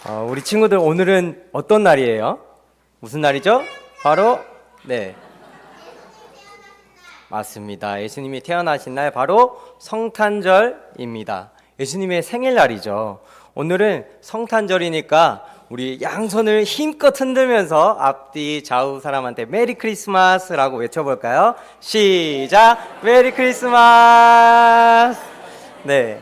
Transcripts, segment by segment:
우리 친구들 오늘은 어떤 날이에요? 무슨 날이죠? 바로 맞습니다. 예수님이 태어나신 날 바로 성탄절입니다. 예수님의 생일날이죠. 오늘은 성탄절이니까 우리 양손을 힘껏 흔들면서 앞뒤 좌우 사람한테 메리 크리스마스라고 외쳐볼까요? 시작! 메리 크리스마스! 네.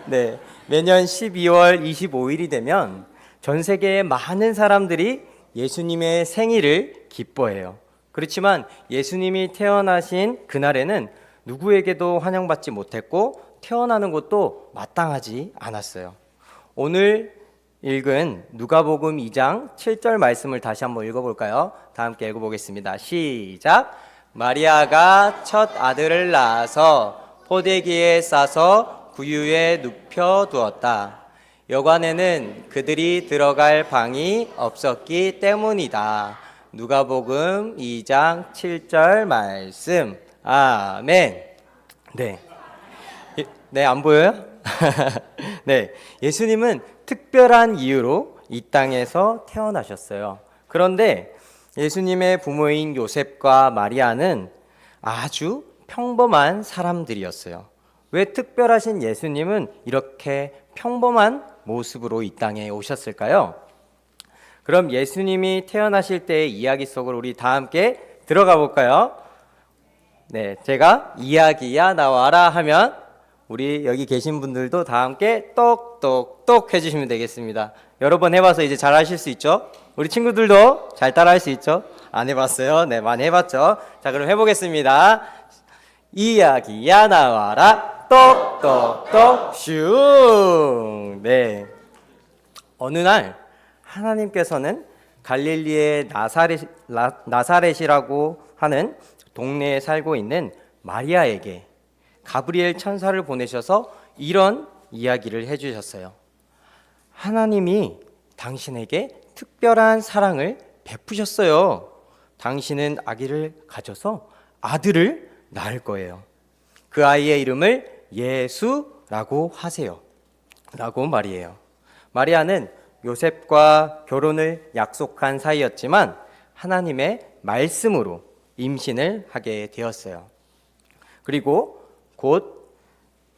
네, 매년 12월 25일이 되면 전 세계의 많은 사람들이 예수님의 생일을 기뻐해요. 그렇지만 예수님이 태어나신 그날에는 누구에게도 환영받지 못했고 태어나는 것도 마땅하지 않았어요. 오늘 읽은 누가복음 2장 7절 말씀을 다시 한번 읽어볼까요? 다 함께 읽어보겠습니다. 시작! 마리아가 첫 아들을 낳아서 포대기에 싸서 구유에 눕혀 두었다. 여관에는 그들이 들어갈 방이 없었기 때문이다. 누가복음 2장 7절 말씀. 아멘. 네, 안 보여요? 네, 예수님은 특별한 이유로 이 땅에서 태어나셨어요. 그런데 예수님의 부모인 요셉과 마리아는 아주 평범한 사람들이었어요. 왜 특별하신 예수님은 이렇게 평범한 모습으로 이 땅에 오셨을까요? 그럼 예수님이 태어나실 때의 이야기 속으로 우리 다 함께 들어가 볼까요? 네, 제가 이야기야 나와라 하면 우리 여기 계신 분들도 다 함께 똑똑똑 해주시면 되겠습니다. 여러 번 해봐서 이제 잘 하실 수 있죠? 우리 친구들도 잘 따라 할 수 있죠? 안 해봤어요? 네, 많이 해봤죠? 자, 그럼 해보겠습니다. 이야기야 나와라 똑똑똑 슝. 네, 어느 날 하나님께서는 갈릴리의 나사렛이라고 하는 동네에 살고 있는 마리아에게 가브리엘 천사를 보내셔서 이런 이야기를 해주셨어요. 하나님이 당신에게 특별한 사랑을 베푸셨어요. 당신은 아기를 가져서 아들을 낳을 거예요. 그 아이의 이름을 예수라고 하세요. 라고 말이에요. 마리아는 요셉과 결혼을 약속한 사이였지만 하나님의 말씀으로 임신을 하게 되었어요. 그리고 곧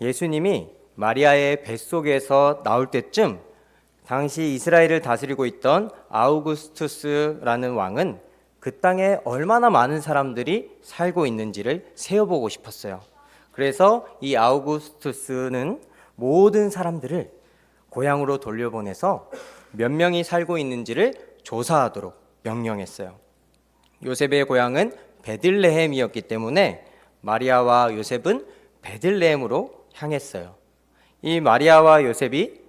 예수님이 마리아의 뱃속에서 나올 때쯤 당시 이스라엘을 다스리고 있던 아우구스투스라는 왕은 그 땅에 얼마나 많은 사람들이 살고 있는지를 세어보고 싶었어요. 그래서 이 아우구스투스는 모든 사람들을 고향으로 돌려보내서 몇 명이 살고 있는지를 조사하도록 명령했어요. 요셉의 고향은 베들레헴이었기 때문에 마리아와 요셉은 베들레헴으로 향했어요. 이 마리아와 요셉이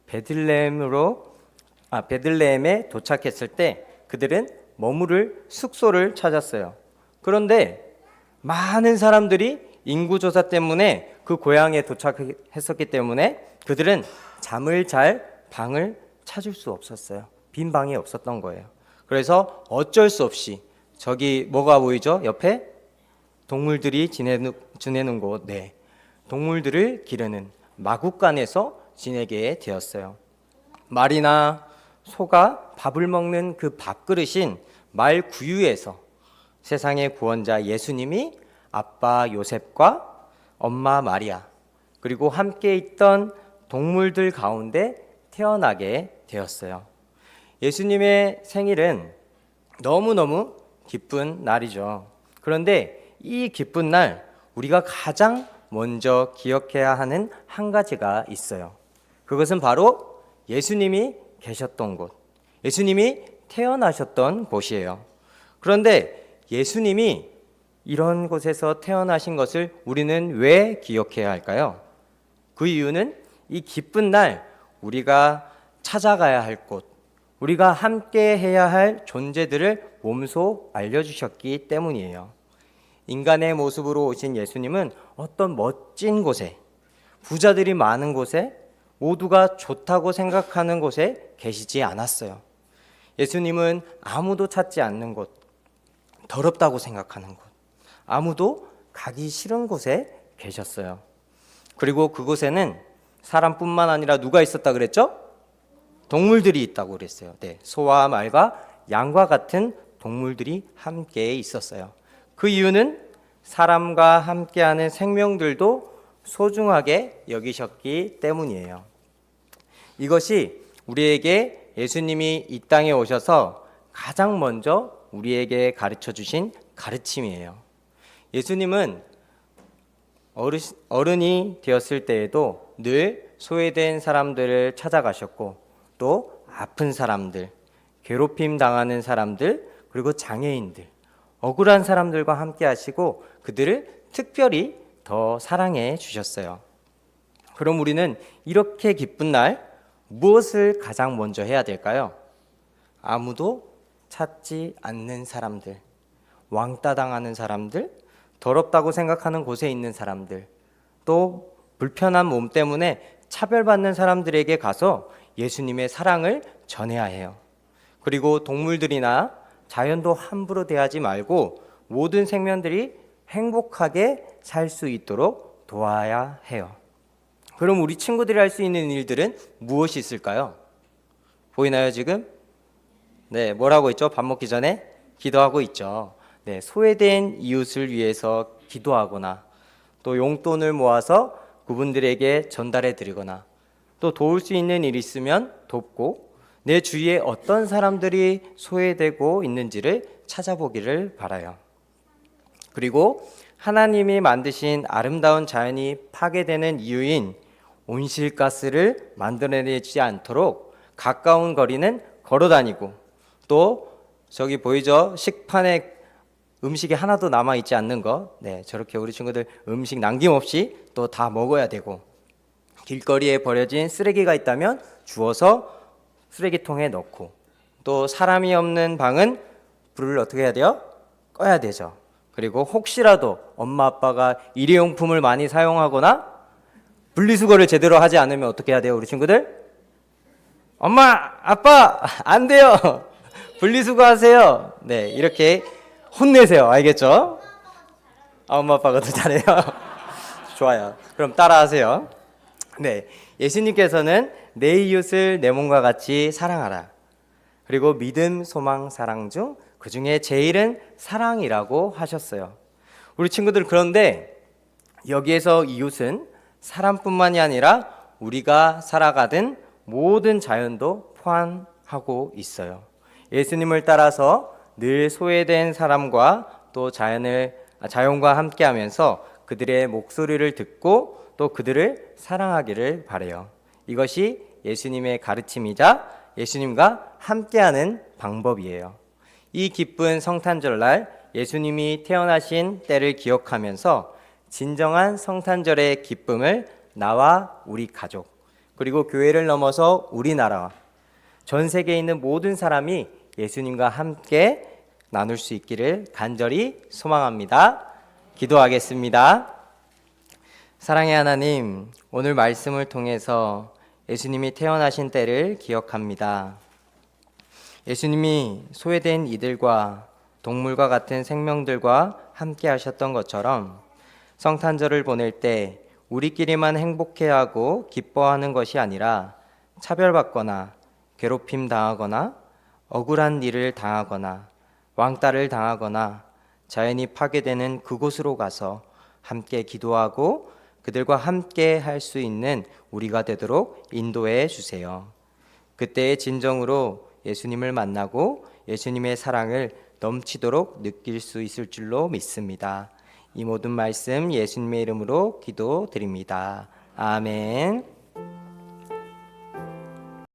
베들레헴에 도착했을 때 그들은 머무를 숙소를 찾았어요. 그런데 많은 사람들이 인구조사 때문에 그 고향에 도착했었기 때문에 그들은 잠을 잘 방을 찾을 수 없었어요. 빈 방이 없었던 거예요. 그래서 어쩔 수 없이 저기 뭐가 보이죠? 옆에 동물들이 지내는 곳, 동물들을 기르는 마구간에서 지내게 되었어요. 말이나 소가 밥을 먹는 그 밥그릇인 말 구유에서 세상의 구원자 예수님이 아빠 요셉과 엄마 마리아 그리고 함께 있던 동물들 가운데 태어나게 되었어요. 예수님의 생일은 너무너무 기쁜 날이죠. 그런데 이 기쁜 날 우리가 가장 먼저 기억해야 하는 한 가지가 있어요. 그것은 바로 예수님이 계셨던 곳, 예수님이 태어나셨던 곳이에요. 그런데 예수님이 이런 곳에서 태어나신 것을 우리는 왜 기억해야 할까요? 그 이유는 이 기쁜 날 우리가 찾아가야 할 곳, 우리가 함께 해야 할 존재들을 몸소 알려주셨기 때문이에요. 인간의 모습으로 오신 예수님은 어떤 멋진 곳에, 부자들이 많은 곳에, 모두가 좋다고 생각하는 곳에 계시지 않았어요. 예수님은 아무도 찾지 않는 곳, 더럽다고 생각하는 곳, 아무도 가기 싫은 곳에 계셨어요. 그리고 그곳에는 사람뿐만 아니라 누가 있었다 그랬죠? 동물들이 있다고 그랬어요. 네, 소와 말과 양과 같은 동물들이 함께 있었어요. 그 이유는 사람과 함께하는 생명들도 소중하게 여기셨기 때문이에요. 이것이 우리에게 예수님이 이 땅에 오셔서 가장 먼저 우리에게 가르쳐 주신 가르침이에요. 예수님은 어른이 되었을 때에도 늘 소외된 사람들을 찾아가셨고, 또 아픈 사람들, 괴롭힘 당하는 사람들, 그리고 장애인들, 억울한 사람들과 함께 하시고 그들을 특별히 더 사랑해 주셨어요. 그럼 우리는 이렇게 기쁜 날 무엇을 가장 먼저 해야 될까요? 아무도 찾지 않는 사람들, 왕따 당하는 사람들, 더럽다고 생각하는 곳에 있는 사람들, 또 불편한 몸 때문에 차별받는 사람들에게 가서 예수님의 사랑을 전해야 해요. 그리고 동물들이나 자연도 함부로 대하지 말고 모든 생명들이 행복하게 살 수 있도록 도와야 해요. 그럼 우리 친구들이 할 수 있는 일들은 무엇이 있을까요? 보이나요 지금? 네, 뭐라고 있죠? 밥 먹기 전에 기도하고 있죠. 네, 소외된 이웃을 위해서 기도하거나, 또 용돈을 모아서 그분들에게 전달해 드리거나, 또 도울 수 있는 일이 있으면 돕고, 내 주위에 어떤 사람들이 소외되고 있는지를 찾아보기를 바라요. 그리고 하나님이 만드신 아름다운 자연이 파괴되는 이유인 온실가스를 만들어내지 않도록 가까운 거리는 걸어 다니고, 또 저기 보이죠? 식판에 음식이 하나도 남아있지 않는 거, 네, 저렇게 우리 친구들 음식 남김없이 또 다 먹어야 되고, 길거리에 버려진 쓰레기가 있다면 주워서 쓰레기통에 넣고, 또 사람이 없는 방은 불을 어떻게 해야 돼요? 꺼야 되죠. 그리고 혹시라도 엄마 아빠가 일회용품을 많이 사용하거나 분리수거를 제대로 하지 않으면 어떻게 해야 돼요, 우리 친구들? 엄마 아빠 안 돼요, 분리수거하세요. 네, 이렇게 혼내세요. 알겠죠? 엄마 아빠가 더 잘해요. 좋아요. 그럼 따라하세요. 네, 예수님께서는 내 이웃을 내 몸과 같이 사랑하라. 그리고 믿음, 소망, 사랑 중 그 중에 제일은 사랑이라고 하셨어요. 우리 친구들, 그런데 여기에서 이웃은 사람뿐만이 아니라 우리가 살아가던 모든 자연도 포함하고 있어요. 예수님을 따라서 늘 소외된 사람과 또 자연과 함께하면서 그들의 목소리를 듣고 또 그들을 사랑하기를 바라요. 이것이 예수님의 가르침이자 예수님과 함께하는 방법이에요. 이 기쁜 성탄절날 예수님이 태어나신 때를 기억하면서 진정한 성탄절의 기쁨을 나와 우리 가족, 그리고 교회를 넘어서 우리나라와 전 세계에 있는 모든 사람이 예수님과 함께 나눌 수 있기를 간절히 소망합니다. 기도하겠습니다. 사랑의 하나님, 오늘 말씀을 통해서 예수님이 태어나신 때를 기억합니다. 예수님이 소외된 이들과 동물과 같은 생명들과 함께 하셨던 것처럼 성탄절을 보낼 때 우리끼리만 행복해하고 기뻐하는 것이 아니라 차별받거나 괴롭힘 당하거나 억울한 일을 당하거나 왕따를 당하거나 자연이 파괴되는 그곳으로 가서 함께 기도하고 그들과 함께 할 수 있는 우리가 되도록 인도해 주세요. 그때의 진정으로 예수님을 만나고 예수님의 사랑을 넘치도록 느낄 수 있을 줄로 믿습니다. 이 모든 말씀 예수님의 이름으로 기도드립니다. 아멘.